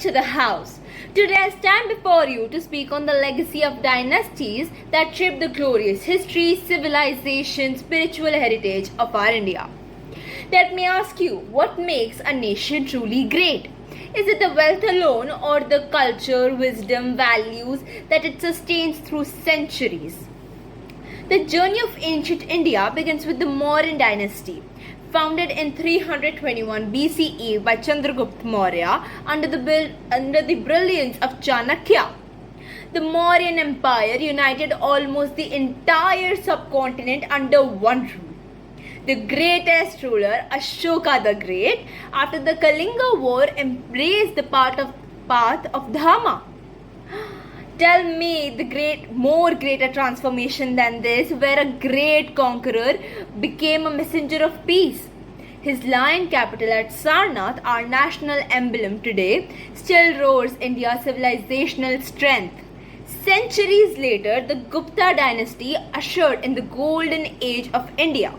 to the house. Today I stand before you to speak on the legacy of dynasties that shaped the glorious history, civilization, spiritual heritage of our India. Let me ask you, what makes a nation truly great? Is it the wealth alone or the culture, wisdom, values that it sustains through centuries? The journey of ancient India begins with the Mauryan dynasty, founded in 321 BCE by Chandragupta Maurya under the brilliance of Chanakya. The Mauryan Empire united almost the entire subcontinent under one rule. The greatest ruler, Ashoka the Great, after the Kalinga War, embraced the path of Dharma. Tell me more greater transformation than this, where a great conqueror became a messenger of peace. His lion capital at Sarnath, our national emblem today, still roars India's civilizational strength. Centuries later, the Gupta dynasty ushered in the golden age of India,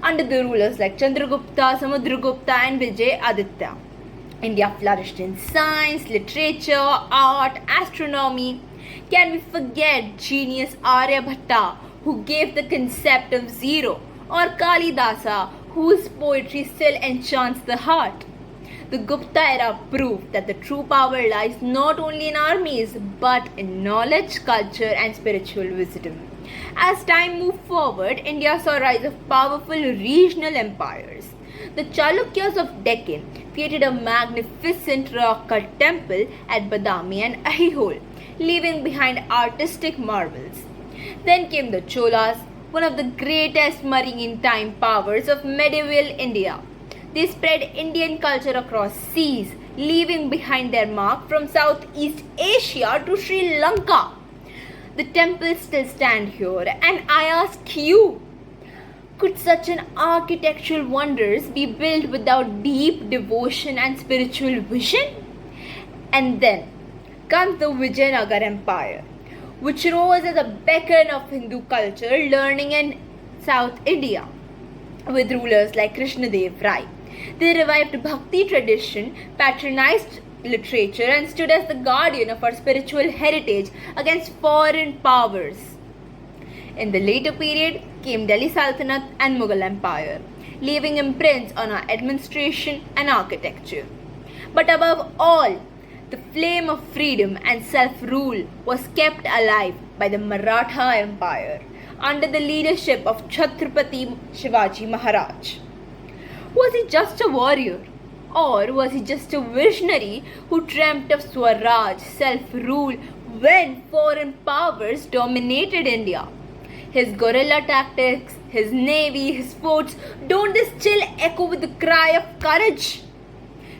under the rulers like Chandragupta, Samudragupta and Vijay Aditya. India flourished in science, literature, art, astronomy. Can we forget genius Aryabhatta, who gave the concept of zero, or Kalidasa, whose poetry still enchants the heart? The Gupta era proved that the true power lies not only in armies but in knowledge, culture, and spiritual wisdom. As time moved forward, India saw a rise of powerful regional empires. The Chalukyas of Deccan created a magnificent rock-cut temple at Badami and Aihole, leaving behind artistic marvels. Then came the Cholas, one of the greatest maritime powers of medieval India. They spread Indian culture across seas, leaving behind their mark from Southeast Asia to Sri Lanka. The temples still stand here, and I ask you, could such an architectural wonders be built without deep devotion and spiritual vision? And then comes the Vijayanagar Empire, which rose as a beacon of Hindu culture, learning in South India, with rulers like Krishnadev Rai. They revived Bhakti tradition, patronized literature, and stood as the guardian of our spiritual heritage against foreign powers. In the later period came Delhi Sultanate and Mughal Empire, leaving imprints on our administration and architecture. But above all, the flame of freedom and self-rule was kept alive by the Maratha Empire under the leadership of Chhatrapati Shivaji Maharaj. Was he just a warrior? Or was he just a visionary who dreamt of Swaraj, self-rule, when foreign powers dominated India? His guerrilla tactics, his navy, his forts, don't they still echo with the cry of courage?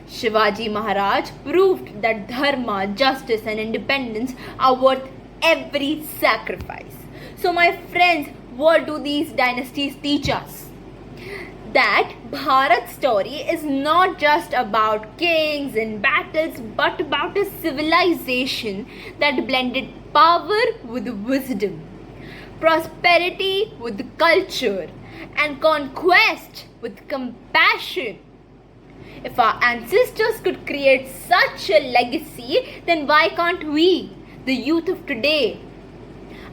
Shivaji Maharaj proved that dharma, justice and independence are worth every sacrifice. So my friends, what do these dynasties teach us? That Bharat's story is not just about kings and battles, but about a civilization that blended power with wisdom, prosperity with culture, and conquest with compassion. If our ancestors could create such a legacy, then why can't we, the youth of today,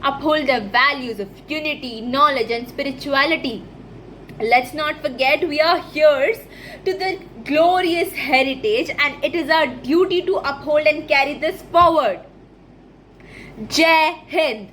uphold the values of unity, knowledge, and spirituality? Let's not forget, we are heirs to the glorious heritage, and it is our duty to uphold and carry this forward. Jai Hind!